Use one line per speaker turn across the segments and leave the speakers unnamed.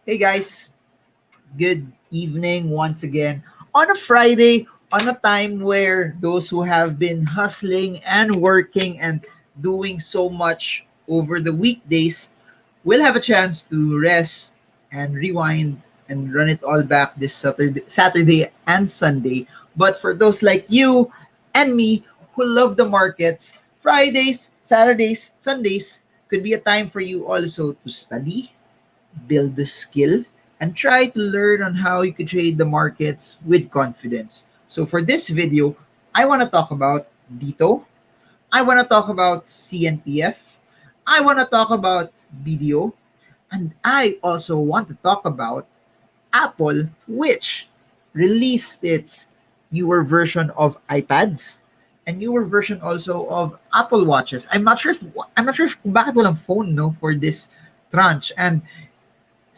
Hey guys, good evening once again on a Friday, on a time where those who have been hustling and working and doing so much over the weekdays will have a chance to rest and rewind and run it all back this Saturday and Sunday. But for those like you and me who love the markets, Fridays, Saturdays, Sundays could be a time for you also to study, build the skill, and try to learn on how you can trade the markets with confidence. So for this video, I want to talk about DITO, I want to talk about CNPF, I want to talk about BDO, and I also want to talk about Apple, which released its newer version of iPads and newer version also of Apple Watches. I'm not sure if bakit walang phone no for this tranche. And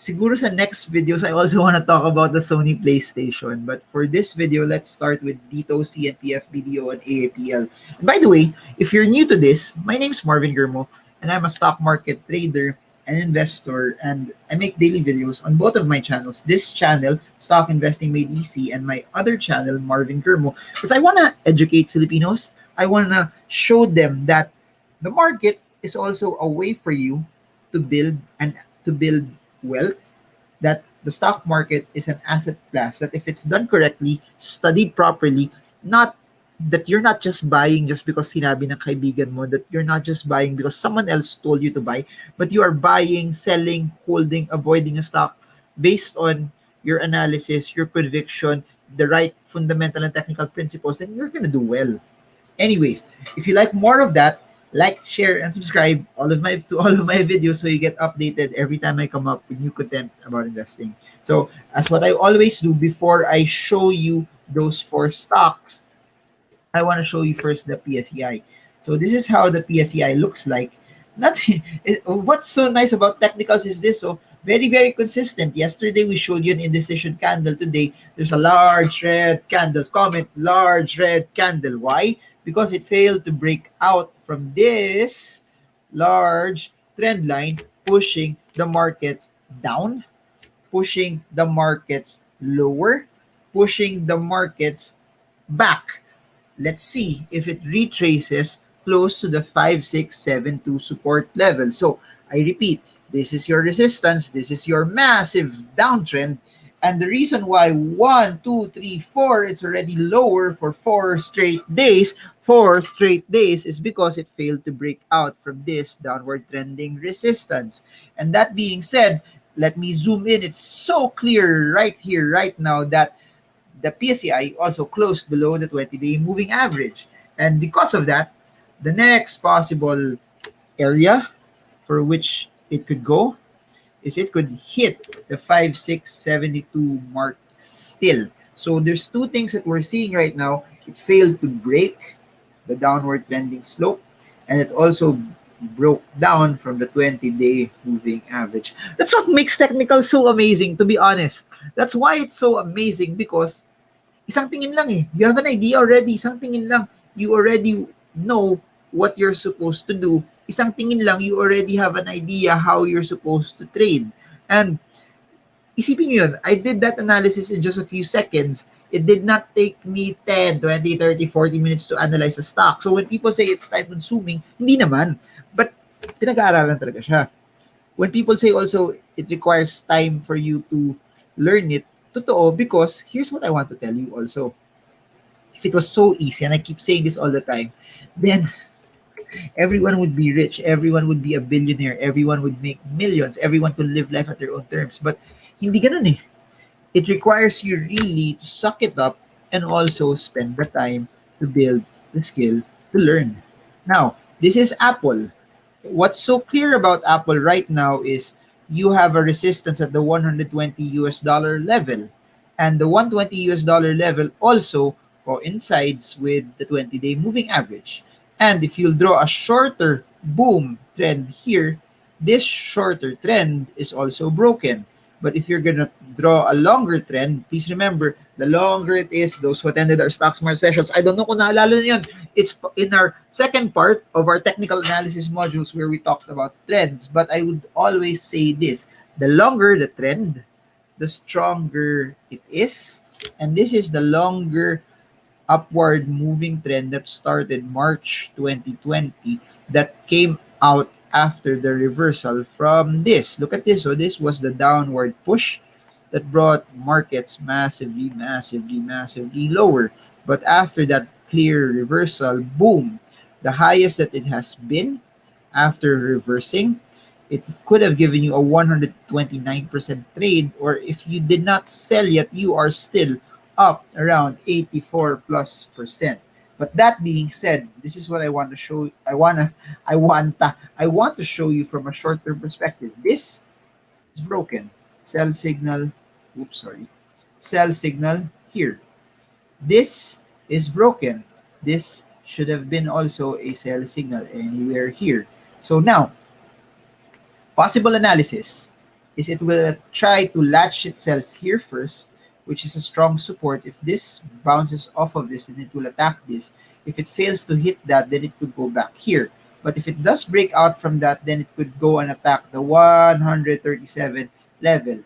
siguro sa next videos, I also want to talk about the Sony PlayStation. But for this video, let's start with DITO, CNPF, BDO, and AAPL. And by the way, if you're new to this, my name's Marvin Germo, and I'm a stock market trader and investor, and I make daily videos on both of my channels. This channel, Stock Investing Made Easy, and my other channel, Marvin Germo, because I want to educate Filipinos. I want to show them that the market is also a way for you to build wealth, that the stock market is an asset class that if it's done correctly, studied properly, not that you're not just buying just because sinabi ng kaibigan mo, that you're not just buying because someone else told you to buy, but you are buying, selling, holding, avoiding a stock based on your analysis, your conviction, the right fundamental and technical principles, and you're going to do well. Anyways, if you like more of that, like, share, and subscribe all of my videos so you get updated every time I come up with new content about investing. So, as what I always do before I show you those four stocks, I want to show you first the PSEI. So this is how the PSEI looks like. Nothing. What's so nice about technicals is this. So very, very consistent. Yesterday we showed you an indecision candle. Today there's a large red candle. Comment large red candle. Why? Because it failed to break out from this large trend line, pushing the markets down, pushing the markets lower, pushing the markets back. Let's see if it retraces close to the 5672 support level. So I repeat, this is your resistance, this is your massive downtrend, and the reason why 1, 2, 3, 4, it's already lower for 4 straight days is because it failed to break out from this downward trending resistance. And that being said, let me zoom in. It's so clear right here, right now, that the PSEI also closed below the 20-day moving average. And because of that, the next possible area for which it could go is it could hit the 5672 mark still. So there's two things that we're seeing right now. It failed to break the downward trending slope, and it also broke down from the 20-day moving average. That's what makes technical so amazing, to be honest. That's why it's so amazing, because isang tingin lang eh. You have an idea already. Isang tingin lang. You already know what you're supposed to do. Isang tingin lang, you already have an idea how you're supposed to trade. And isipin nyo yun, I did that analysis in just a few seconds. It did not take me 10, 20, 30, 40 minutes to analyze a stock. So when people say it's time consuming, hindi naman. But pinag-aaralan talaga siya. When people say also it requires time for you to learn it, totoo, because here's what I want to tell you also. If it was so easy, and I keep saying this all the time, then everyone would be rich, everyone would be a billionaire, everyone would make millions, everyone could live life at their own terms. But hindi ganun eh. It requires you really to suck it up and also spend the time to build the skill to learn. Now, this is Apple. What's so clear about Apple right now is you have a resistance at the 120 US dollar level. And the 120 US dollar level also coincides with the 20-day moving average. And if you'll draw a shorter boom trend here, this shorter trend is also broken. But if you're gonna draw a longer trend, please remember, the longer it is, those who attended our Stock Smart sessions, I don't know kung naalala niyo yun, it's in our second part of our technical analysis modules where we talked about trends. But I would always say this, The longer the trend, the stronger it is. And this is the longer upward moving trend that started March 2020 that came out after the reversal from this. Look at this. So this was the downward push that brought markets massively lower. But after that clear reversal, boom, the highest that it has been after reversing, it could have given you a 129% trade, or if you did not sell yet, you are still up around 84 plus percent. But that being said, this is what I want to show. I want to show you from a short-term perspective. This is broken. Sell signal. Oops, sorry. Sell signal here. This is broken. This should have been also a sell signal anywhere here. So now, possible analysis is it will try to latch itself here first, which is a strong support. If this bounces off of this, then it will attack this. If it fails to hit that, then it could go back here. But if it does break out from that, then it could go and attack the 137 level.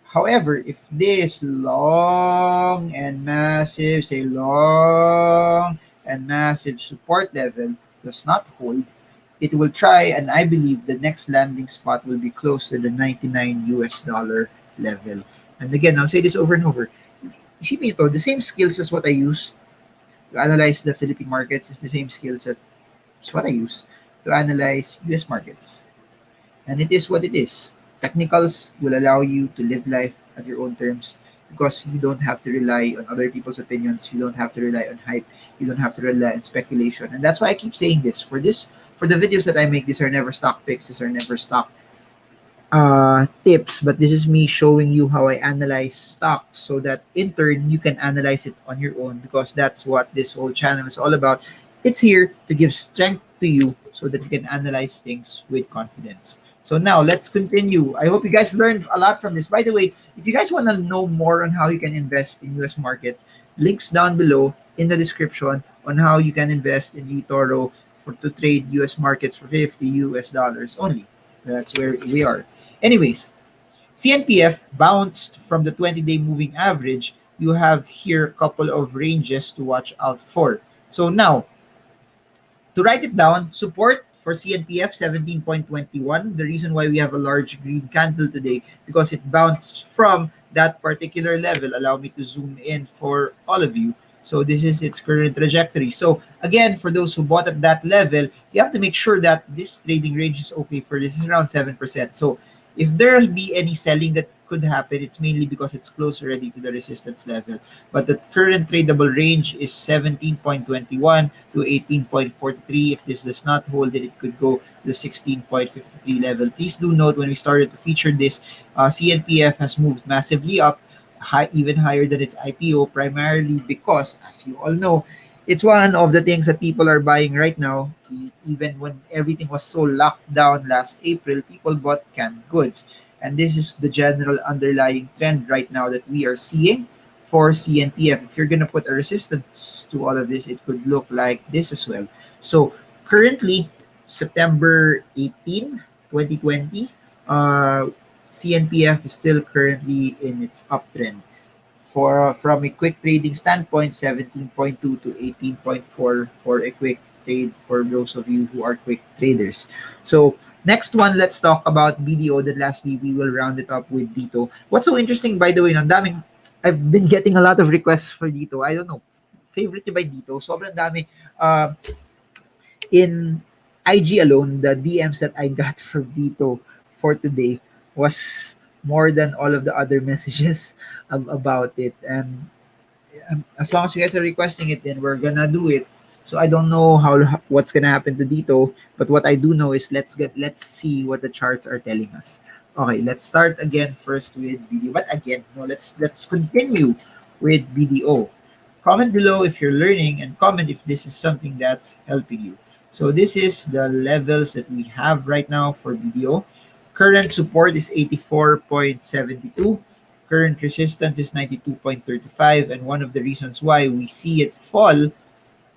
However, if this long and massive, say long and massive support level does not hold, it will try, and I believe the next landing spot will be close to the 99 US dollar level. And again, I'll say this over and over. Isipin ito, the same skills as what I use to analyze the Philippine markets is the same skills as what I use to analyze US markets. And it is what it is. Technicals will allow you to live life at your own terms because you don't have to rely on other people's opinions. You don't have to rely on hype. You don't have to rely on speculation. And that's why I keep saying this. For the videos that I make, these are never stock picks. These are never stock tips, but this is me showing you how I analyze stocks so that in turn you can analyze it on your own, because that's what this whole channel is all about. It's here to give strength to you so that you can analyze things with confidence. So now let's continue. I hope you guys learned a lot from this. By the way, if you guys want to know more on how you can invest in US markets, links down below in the description on how you can invest in eToro to trade US markets for 50 US dollars only. That's where we are. Anyways, CNPF bounced from the 20-day moving average. You have here a couple of ranges to watch out for. So now, to write it down, support for CNPF 17.21. The reason why we have a large green candle today, because it bounced from that particular level. Allow me to zoom in for all of you. So this is its current trajectory. So again, for those who bought at that level, you have to make sure that this trading range is okay for this. Is around 7%. So if there be any selling that could happen, it's mainly because it's close already to the resistance level. But the current tradable range is 17.21 to 18.43. If this does not hold, then it could go to the 16.53 level. Please do note, when we started to feature this, CNPF has moved massively up, even higher than its IPO, primarily because, as you all know, it's one of the things that people are buying right now. Even when everything was so locked down last April, people bought canned goods. And this is the general underlying trend right now that we are seeing for CNPF. If you're going to put a resistance to all of this, it could look like this as well. So currently, September 18, 2020, CNPF is still currently in its uptrend. From a quick trading standpoint, 17.2 to 18.4 for a quick trade for those of you who are quick traders. So next one, let's talk about BDO. Then lastly, we will round it up with Dito. What's so interesting, by the way, I've been getting a lot of requests for Dito. I don't know, favorite by Dito. Sobrang dami. In IG alone, the DMs that I got from Dito for today was more than all of the other messages about it. And as long as you guys are requesting it, then we're gonna do it. So I don't know what's gonna happen to Dito, but what I do know is let's see what the charts are telling us. Okay, let's start again first with BDO. But again, no, let's continue with BDO. Comment below if you're learning, and comment if this is something that's helping you. So this is the levels that we have right now for BDO. Current support is 84.72. Current resistance is 92.35. And one of the reasons why we see it fall,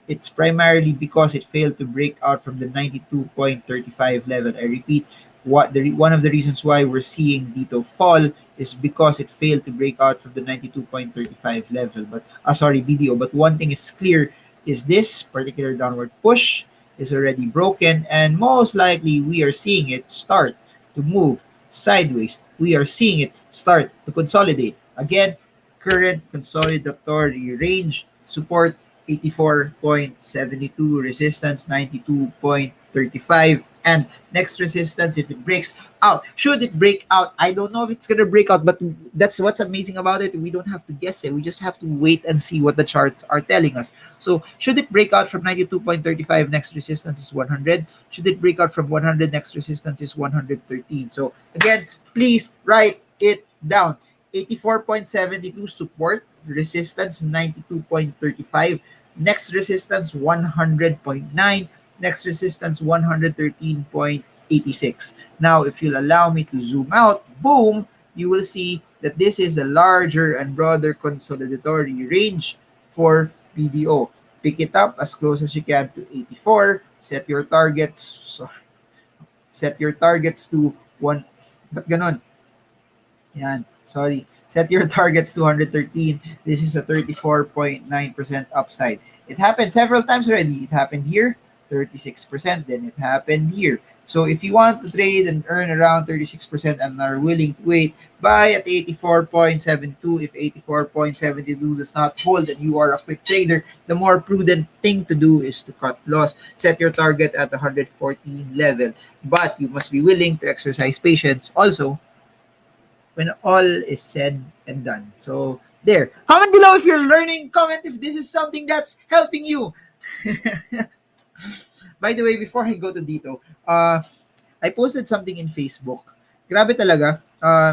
it's primarily because it failed to break out from the 92.35 level. I repeat, one of the reasons why we're seeing dito fall is because it failed to break out from the 92.35 level. But sorry, BDO. But one thing is clear is this particular downward push is already broken, and most likely we are seeing it start to move sideways. We are seeing it start to consolidate. Again, current consolidatory range, support 84.72, resistance 92.35, and next resistance if it breaks out. Should it break out? I don't know if it's gonna break out, but that's what's amazing about it. We don't have to guess it. We just have to wait and see what the charts are telling us. So should it break out from 92.35, next resistance is 100. Should it break out from 100, next resistance is 113. So again, please write it down. 84.72 support, resistance 92.35, next resistance 100.9, next resistance 113.86. Now, if you'll allow me to zoom out, boom, you will see that this is a larger and broader consolidatory range for BDO. Pick it up as close as you can to 84. Set your targets. Set your targets to 1. But ganon? Yan. Sorry. Set your targets to 113. This is a 34.9% upside. It happened several times already. It happened here, 36%. Then it happened here. So if you want to trade and earn around 36% and are willing to wait, buy at 84.72. If 84.72 does not hold and you are a quick trader, the more prudent thing to do is to cut loss. Set your target at the 114 level. But you must be willing to exercise patience also when all is said and done. So there. Comment below if you're learning. Comment if this is something that's helping you. By the way, before I go to dito, I posted something in Facebook. Grabe talaga.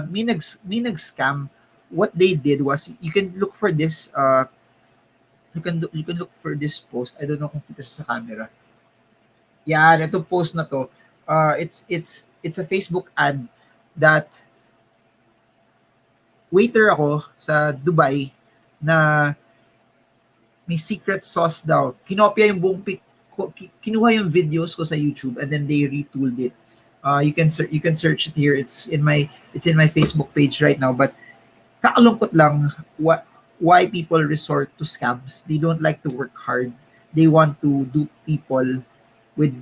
May nag-scam. What they did was, you can look for this, you can look for this post. I don't know kung kita siya sa camera. Yan, itong post na to. It's a Facebook ad that waiter ako sa Dubai na may secret sauce daw. Kinopya yung buong kinuha yung videos ko sa YouTube and then they retooled it. You can search it here. It's in my Facebook page right now. But kakalungkot lang why people resort to scams. They don't like to work hard. They want to dupe people with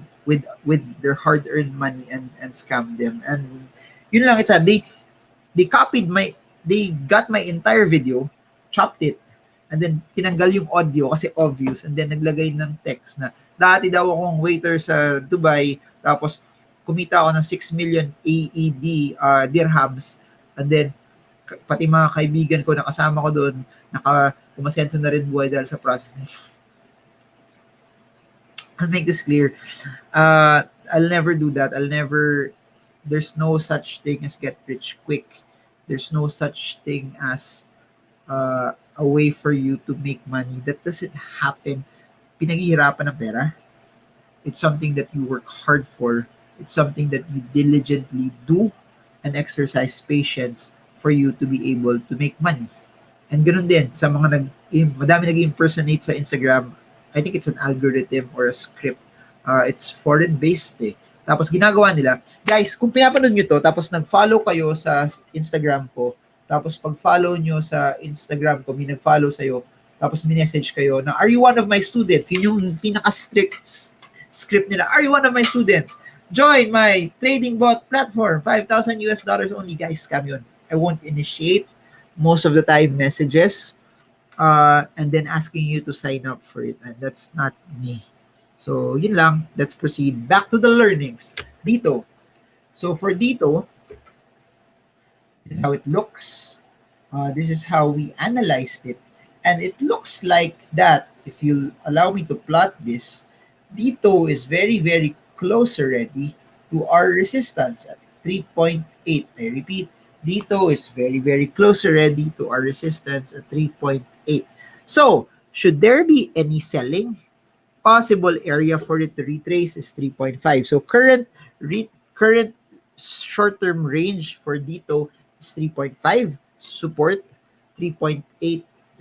their hard-earned money and scam them. And yun lang, it's sad. They got my entire video, chopped it, and then tinanggal yung audio kasi obvious, and then naglagay ng text na dati daw akong waiter sa Dubai, tapos kumita ako ng 6 million AED dirhams, and then pati mga kaibigan ko na kasama ko doon, umasenso na rin buhay dahil sa process. I'll make this clear. I'll never do that. There's no such thing as get rich quick. There's no such thing as a way for you to make money. That doesn't happen. Pinaghihirapan ng pera. It's something that you work hard for. It's something that you diligently do and exercise patience for you to be able to make money. And ganun din sa mga madami nag-impersonate sa Instagram. I think it's an algorithm or a script. It's foreign-based eh. Tapos ginagawa nila, guys, kung pinapanood nyo to, tapos nag-follow kayo sa Instagram ko, tapos pag-follow nyo sa Instagram ko, may nag-follow sa'yo, tapos minessage kayo na, are you one of my students? Yun yung pinaka-strict script nila. Are you one of my students? Join my trading bot platform, $5,000 only. Guys, scam yun. I won't initiate most of the time messages and then asking you to sign up for it. And that's not me. So, yun lang. Let's proceed. Back to the learnings. Dito. So, for dito, this is how it looks. This is how we analyzed it. And it looks like that. If you'll allow me to plot this, dito is very, very close already to our resistance at 3.8. I repeat, dito is very, very close already to our resistance at 3.8. So, should there be any selling? Possible area for it to retrace is 3.5. So current short-term range for dito is 3.5 support, 3.8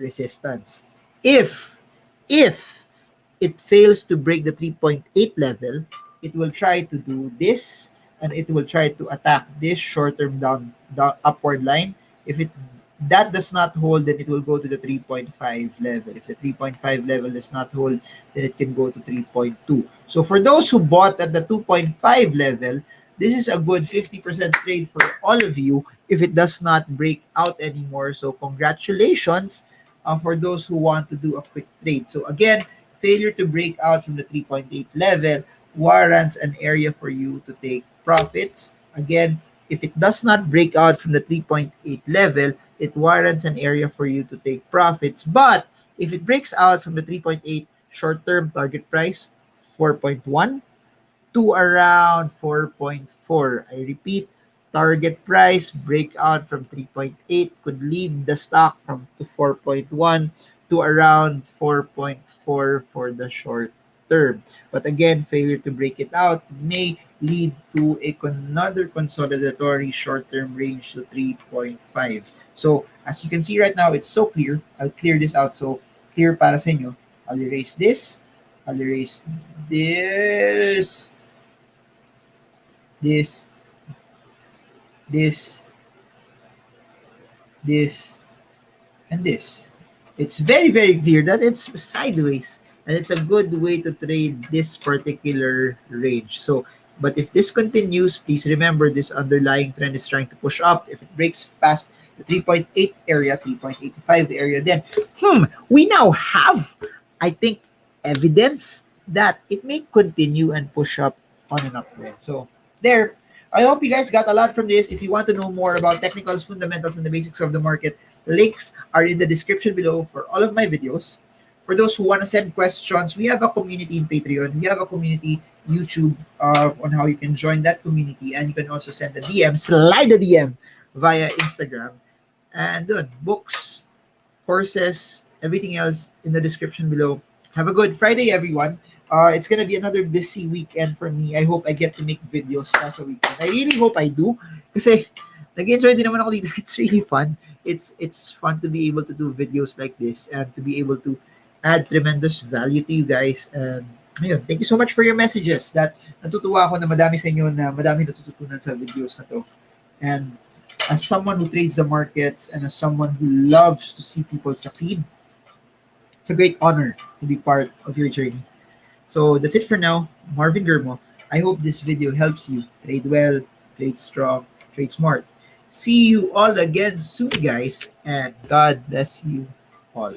resistance. If it fails to break the 3.8 level, it will try to do this and it will try to attack this short-term down upward line. If it that does not hold, then it will go to the 3.5 level. If the 3.5 level does not hold, then it can go to 3.2. So for those who bought at the 2.5 level, this is a good 50% trade for all of you if it does not break out anymore. So congratulations for those who want to do a quick trade. So again, failure to break out from the 3.8 level warrants an area for you to take profits. Again, if it does not break out from the 3.8 level, it warrants an area for you to take profits. But if it breaks out from the 3.8 short-term target price, 4.1, to around 4.4. I repeat, target price breakout from 3.8 could lead the stock from to 4.1 to around 4.4 for the short term. But again, failure to break it out may lead to another consolidatory short-term range to 3.5. So as you can see right now, it's so clear. I'll clear this out so clear para sa inyo. I'll erase this. I'll erase this. This, this, this, and this. It's very, very clear that it's sideways, and it's a good way to trade this particular range. So, but if this continues, please remember this underlying trend is trying to push up. If it breaks past the 3.8 area, 3.85 area, then we now have, I think, evidence that it may continue and push up on an uptrend. So there. I hope you guys got a lot from this. If you want to know more about technicals, fundamentals, and the basics of the market, links are in the description below for all of my videos. For those who want to send questions, we have a community in Patreon. We have a community YouTube on how you can join that community. And you can also send a DM, slide a DM via Instagram. And books, courses, everything else in the description below. Have a good Friday, everyone. It's gonna be another busy weekend for me. I hope I get to make videos last weekend. I really hope I do. Kasi nag-enjoy din naman ako dito. It's really fun. It's fun to be able to do videos like this and to be able to add tremendous value to you guys. And ayun, thank you so much for your messages. That natutuwa ako na madami sa inyo na madami natututunan sa videos na to. And as someone who trades the markets and as someone who loves to see people succeed, it's a great honor to be part of your journey. So that's it for now. Marvin Germo. I hope this video helps you trade well, trade strong, trade smart. See you all again soon, guys, and God bless you all.